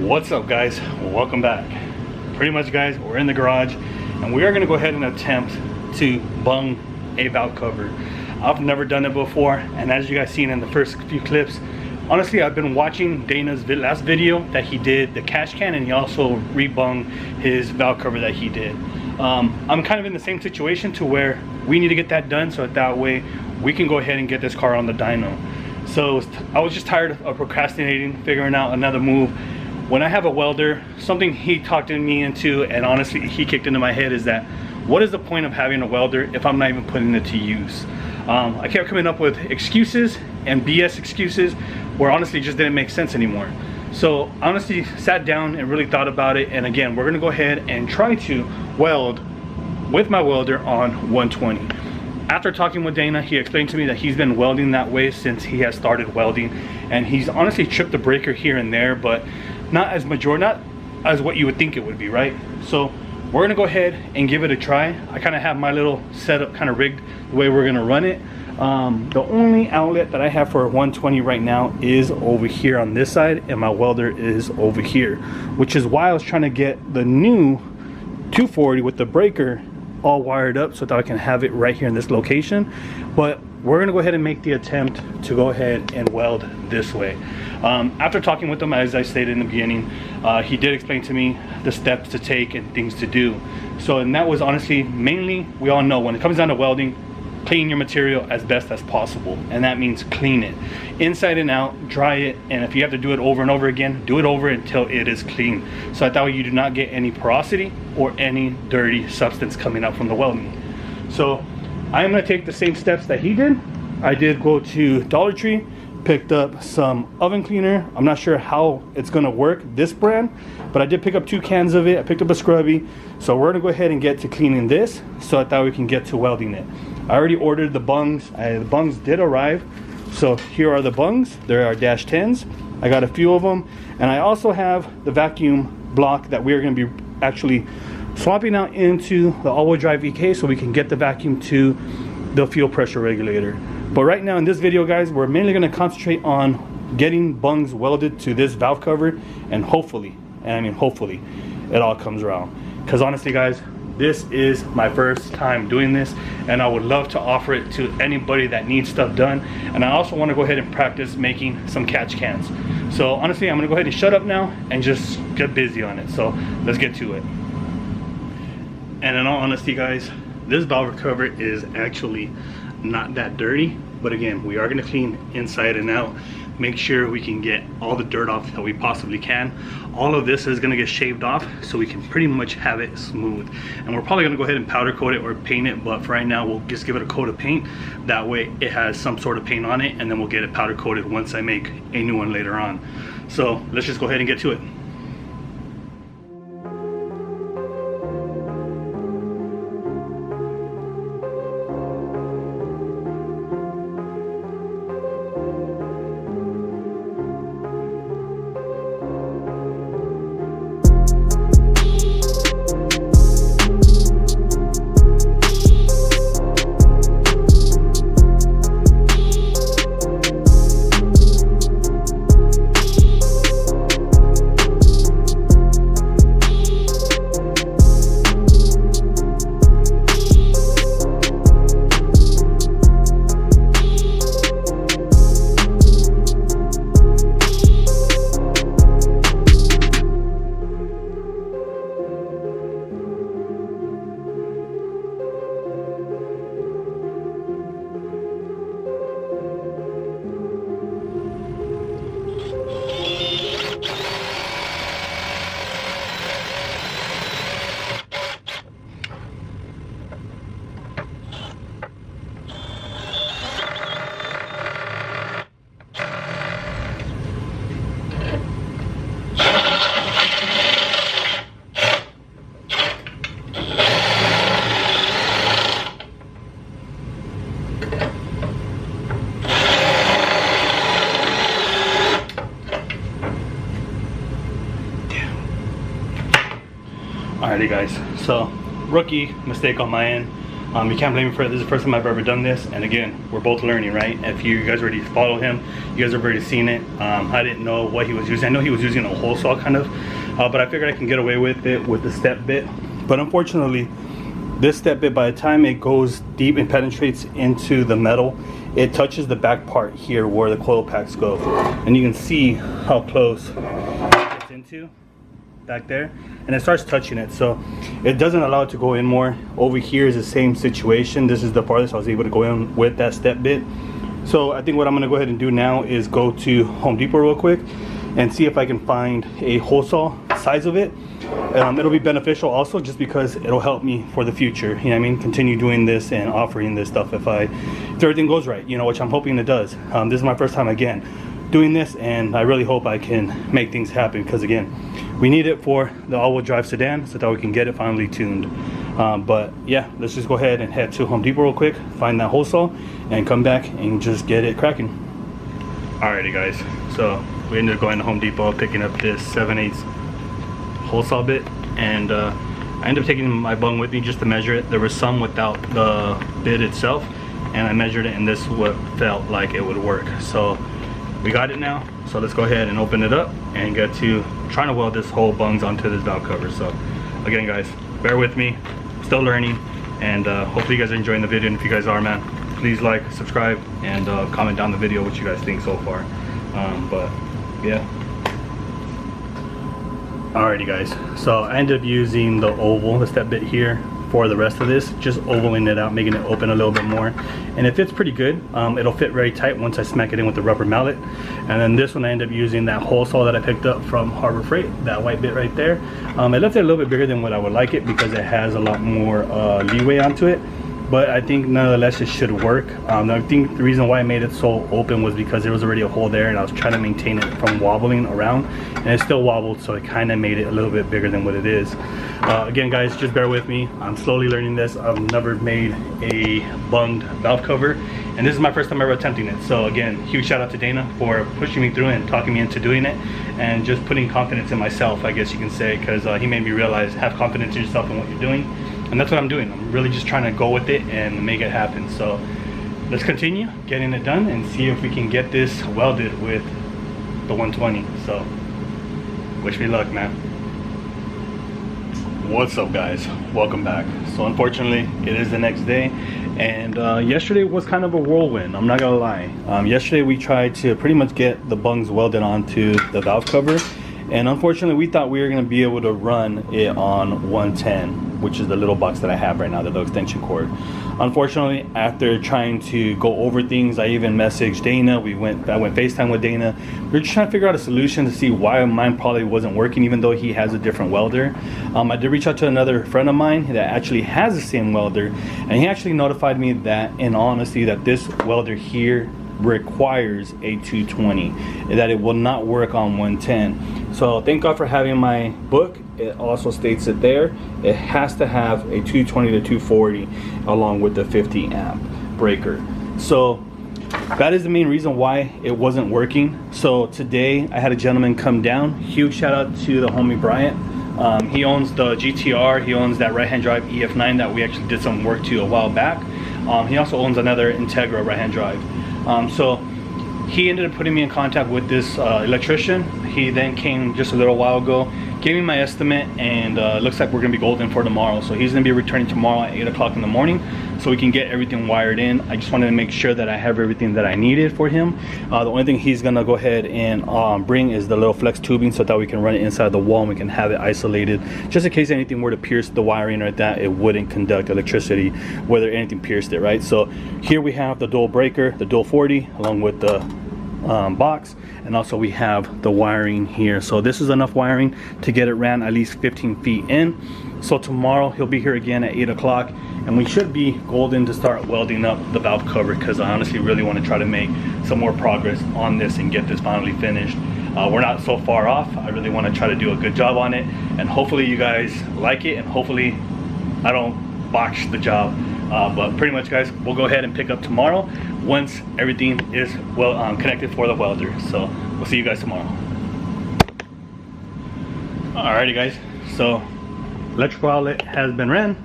What's up, guys? Welcome back. Pretty much, guys, we're in the garage and we are going to go ahead and attempt to bung a valve cover. I've never done it before, and as you guys seen in the first few clips, honestly I've been watching Dana's last video that he did the catch can, and he also rebung his valve cover that he did. I'm kind of in the same situation to where we need to get that done so that way we can go ahead and get this car on the dyno. So I was just tired of procrastinating, figuring out another move. When I have a welder, something he talked me into, and honestly he kicked into my head, is that what is the point of having a welder if I'm not even putting it to use? I kept coming up with excuses and BS excuses where honestly just didn't make sense anymore. So honestly sat down and really thought about it, and again we're gonna go ahead and try to weld with my welder on 120. After talking with Dana, he explained to me that he's been welding that way since he has started welding, and he's honestly tripped the breaker here and there, but not as what you would think it would be, right? So we're gonna go ahead and give it a try. I kind of have my little setup kind of rigged the way we're gonna run it. The only outlet that I have for 120 right now is over here on this side, and my welder is over here, which is why I was trying to get the new 240 with the breaker all wired up so that I can have it right here in this location. But we're gonna go ahead and make the attempt to go ahead and weld this way. After talking with him, as I stated in the beginning, he did explain to me the steps to take and things to do. So, and that was honestly mainly, we all know when it comes down to welding, clean your material as best as possible, and that means clean it inside and out, dry it, and if you have to do it over and over again, do it over until it is clean, so that way you do not get any porosity or any dirty substance coming out from the welding. So I am going to take the same steps that he did. I did go to Dollar Tree, picked up some oven cleaner. I'm not sure how it's going to work, this brand, but I did pick up 2 cans of it. I picked up a scrubby. So we're going to go ahead and get to cleaning this so that we can get to welding it. I already ordered the bungs. The bungs did arrive. So here are the bungs. There are dash 10s. I got a few of them. And I also have the vacuum block that we are going to be actually swapping out into the all-wheel drive VK so we can get the vacuum to the fuel pressure regulator. But right now in this video, guys, we're mainly going to concentrate on getting bungs welded to this valve cover, and hopefully, and I mean hopefully, it all comes around. Because honestly, guys, this is my first time doing this, and I would love to offer it to anybody that needs stuff done. And I also want to go ahead and practice making some catch cans. So honestly, I'm going to go ahead and shut up now and just get busy on it. So let's get to it. And in all honesty, guys, this valve cover is actually not that dirty, but again, we are going to clean inside and out, make sure we can get all the dirt off that we possibly can. All of this is going to get shaved off so we can pretty much have it smooth, and we're probably going to go ahead and powder coat it or paint it, but for right now we'll just give it a coat of paint. That way it has some sort of paint on it, and then we'll get it powder coated once I make a new one later on. So let's just go ahead and get to it. Alrighty, guys, so rookie mistake on my end. You can't blame me for it. This is the first time I've ever done this, and again, we're both learning, right? If you guys already follow him, you guys have already seen it. I didn't know what he was using. I know he was using a hole saw kind of, but I figured I can get away with it with the step bit. But unfortunately, this step bit, by the time it goes deep and penetrates into the metal, it touches the back part here where the coil packs go, and you can see how close it gets into back there, and it starts touching it, so it doesn't allow it to go in more. Over here is the same situation. This is the farthest I was able to go in with that step bit. So I think what I'm going to go ahead and do now is go to Home Depot real quick and see if I can find a hole saw size of it. It'll be beneficial also, just because it'll help me for the future, you know what I mean, continue doing this and offering this stuff if everything goes right, you know, which I'm hoping it does. This is my first time again doing this, and I really hope I can make things happen, because again, we need it for the all-wheel drive sedan so that we can get it finally tuned. But yeah, let's just go ahead and head to Home Depot real quick, find that hole saw, and come back and just get it cracking. Alrighty guys, so we ended up going to Home Depot, picking up this 7/8 hole saw bit, and I ended up taking my bung with me just to measure it. There was some without the bit itself, and I measured it, and this is what felt like it would work. So we got it now, so let's go ahead and open it up and get to trying to weld this whole bungs onto this valve cover. So again guys, bear with me, still learning, and hopefully you guys are enjoying the video. And if you guys are, man, please like, subscribe, and comment down the video what you guys think so far. But yeah, alrighty guys, so I ended up using the oval, the step bit here, for the rest of this, just ovaling it out, making it open a little bit more, and it fits pretty good. It'll fit very tight once I smack it in with the rubber mallet. And then this one, I ended up using that hole saw that I picked up from Harbor Freight, that white bit right there. It left it a little bit bigger than what I would like it, because it has a lot more leeway onto it, but I think nonetheless it should work. I think the reason why I made it so open was because there was already a hole there, and I was trying to maintain it from wobbling around, and it still wobbled, so it kind of made it a little bit bigger than what it is. Again guys, just bear with me, I'm slowly learning this. I've never made a bunged valve cover, and this is my first time ever attempting it. So again, huge shout out to Dana for pushing me through and talking me into doing it, and just putting confidence in myself, I guess you can say, because he made me realize, have confidence in yourself and what you're doing. And that's what I'm doing. I'm really just trying to go with it and make it happen. So let's continue getting it done and see if we can get this welded with the 120. So wish me luck, man. What's up guys, welcome back. So unfortunately it is the next day, and yesterday was kind of a whirlwind, I'm not gonna lie. Yesterday we tried to pretty much get the bungs welded onto the valve cover, and unfortunately we thought we were going to be able to run it on 110, which is the little box that I have right now, the little extension cord. Unfortunately, after trying to go over things, I even messaged Dana. I went FaceTime with Dana. We were just trying to figure out a solution to see why mine probably wasn't working, even though he has a different welder. I did reach out to another friend of mine that actually has the same welder, and he actually notified me that, in honesty, that this welder here requires a 220, that it will not work on 110. So thank God for having my book. It also states it there. It has to have a 220 to 240 along with the 50 amp breaker. So that is the main reason why it wasn't working. So today I had a gentleman come down. Huge shout out to the homie Bryant. He owns the GTR. He owns that right hand drive EF9 that we actually did some work to a while back. He also owns another Integra right hand drive. So he ended up putting me in contact with this electrician. He then came just a little while ago, gave me my estimate, and looks like we're gonna be golden for tomorrow. So he's gonna be returning tomorrow at 8 o'clock in the morning, so we can get everything wired in. I just wanted to make sure that I have everything that I needed for him. The only thing he's gonna go ahead and bring is the little flex tubing, so that we can run it inside the wall and we can have it isolated, just in case anything were to pierce the wiring like that, it wouldn't conduct electricity whether anything pierced it, right? So here we have the dual breaker, the dual 40, along with the box, and also we have the wiring here. So this is enough wiring to get it ran at least 15 feet in. So tomorrow he'll be here again at 8 o'clock, and we should be golden to start welding up the valve cover, because I honestly really want to try to make some more progress on this and get this finally finished. We're not so far off. I really want to try to do a good job on it, and hopefully you guys like it, and hopefully I don't botch the job. But pretty much guys, we'll go ahead and pick up tomorrow once everything is well connected for the welder. So we'll see you guys tomorrow. Alrighty guys, so electrical outlet has been ran.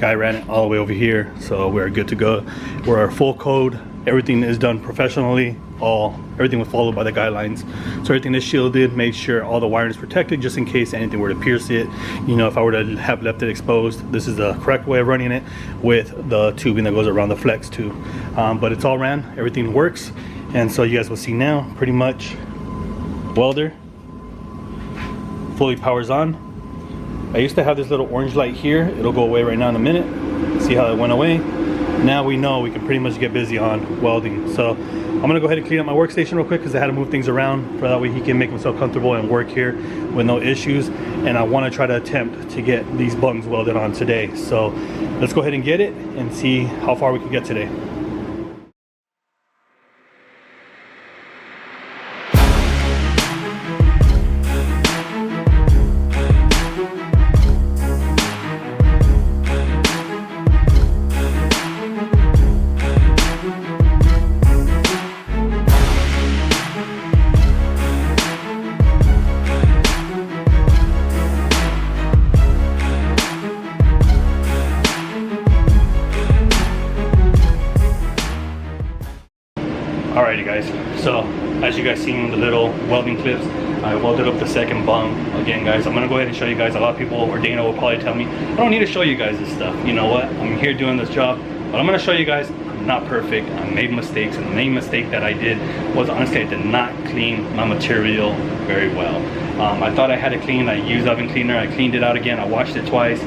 Guy ran it all the way over here, so we're good to go. We're full code. Everything is done professionally. Everything was followed by the guidelines. So everything is shielded, made sure all the wiring is protected just in case anything were to pierce it. You know, if I were to have left it exposed, this is the correct way of running it with the tubing that goes around the flex tube. But it's all ran, everything works. And so you guys will see now, pretty much, welder fully powers on. I used to have this little orange light here. It'll go away right now in a minute. See how it went away? Now we know we can pretty much get busy on welding. So I'm gonna go ahead and clean up my workstation real quick because I had to move things around for that way he can make himself comfortable and work here with no issues. And I want to try to attempt to get these bungs welded on today. So let's go ahead and get it and see how far we can get today. Alrighty guys, so as you guys seen the little welding clips, I welded up the second bung. Again guys, I'm gonna go ahead and show you guys. A lot of people, or Dana will probably tell me, I don't need to show you guys this stuff. You know what, I'm here doing this job, but I'm gonna show you guys I'm not perfect. I made mistakes, and the main mistake that I did was honestly I did not clean my material very well. I thought I had it clean. I used oven cleaner, I cleaned it out again, I washed it twice.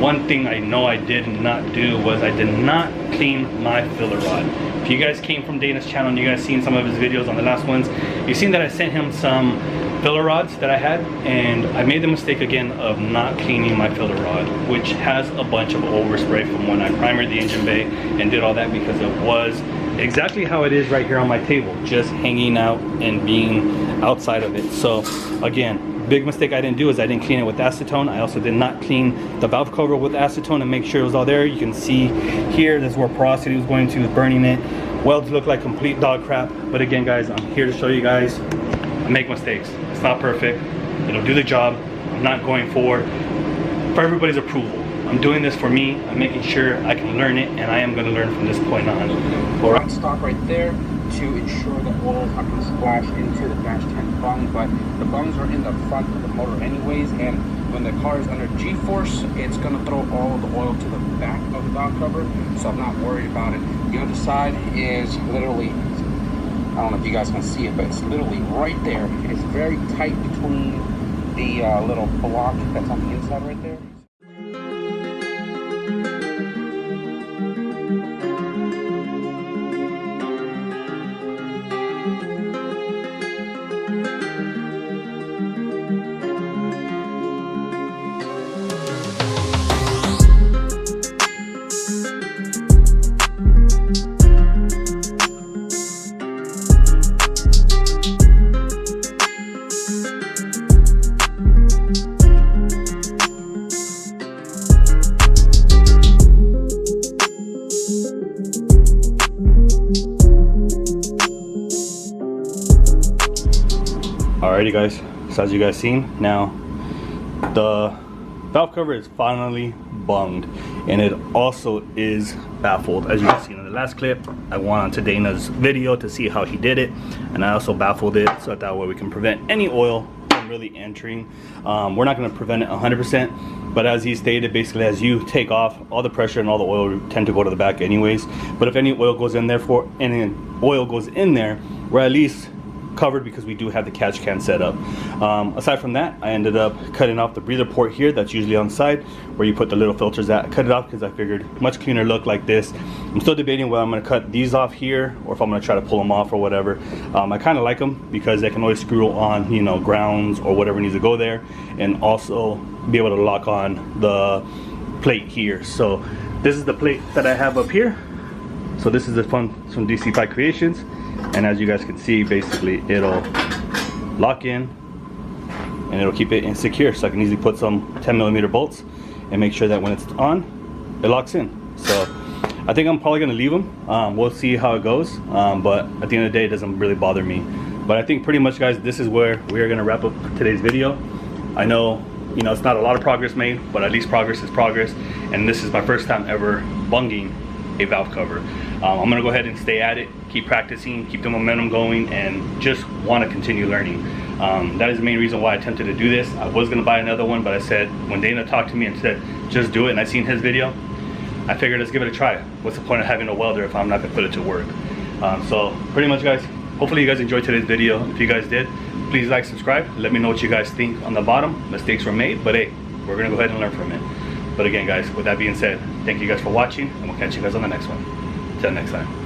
One thing I know I did not do was I did not clean my filler rod. If you guys came from Dana's channel and you guys seen some of his videos on the last ones, you've seen that I sent him some filler rods that I had, and I made the mistake again of not cleaning my filler rod, which has a bunch of overspray from when I primered the engine bay and did all that, because it was exactly how it is right here on my table, just hanging out and being outside of it. So again, big mistake I didn't do is I didn't clean it with acetone. I also did not clean the valve cover with acetone and make sure it was all there. You can see here, this is where porosity was going to, was burning it. Welds look like complete dog crap, but again guys, I'm here to show you guys I make mistakes. It's not perfect. It'll do the job. I'm not going for everybody's approval. I'm doing this for me. I'm making sure I can learn it, and I am going to learn from this point on. All right, stop right there to ensure that oil is not going to splash into the dash 10 bung, but the bungs are in the front of the motor anyways, and when the car is under G-force, it's going to throw all of the oil to the back of the valve cover, so I'm not worried about it. The other side is literally, I don't know if you guys can see it, but it's literally right there. It's very tight between the little block that's on the inside right there. Alrighty guys, so as you guys seen, now the valve cover is finally bunged, and it also is baffled. As you guys seen in the last clip, I went on to Dana's video to see how he did it, and I also baffled it so that way we can prevent any oil from really entering. We're not going to prevent it 100%, but as he stated, basically as you take off, all the pressure and all the oil tend to go to the back anyways. But if any oil goes in there, we're at least covered because we do have the catch can set up. Aside from that, I ended up cutting off the breather port here that's usually on the side where you put the little filters at. I cut it off because I figured much cleaner look like this. I'm still debating whether I'm going to cut these off here or if I'm going to try to pull them off or whatever. I kind of like them because they can always screw on, you know, grounds or whatever needs to go there, and also be able to lock on the plate here. So this is the plate that I have up here. So this is the one from DC5 Creations. And as you guys can see, basically it'll lock in and it'll keep it secure, so I can easily put some 10mm bolts and make sure that when it's on, it locks in. So I think I'm probably gonna leave them. We'll see how it goes, but at the end of the day, it doesn't really bother me. But I think pretty much guys, this is where we are gonna wrap up today's video. I know you know, it's not a lot of progress made, but at least progress is progress. And this is my first time ever bunging a valve cover. I'm gonna go ahead and stay at it, keep practicing, keep the momentum going, and just want to continue learning. That is the main reason why I attempted to do this. I was gonna buy another one, but I said, when Dana talked to me and said, just do it, and I seen his video, I figured let's give it a try. What's the point of having a welder if I'm not gonna put it to work? So pretty much, guys, hopefully you guys enjoyed today's video. If you guys did, please like, subscribe. Let me know what you guys think on the bottom. Mistakes were made, but hey, we're gonna go ahead and learn from it. But again, guys, with that being said, thank you guys for watching, and we'll catch you guys on the next one. Till next time.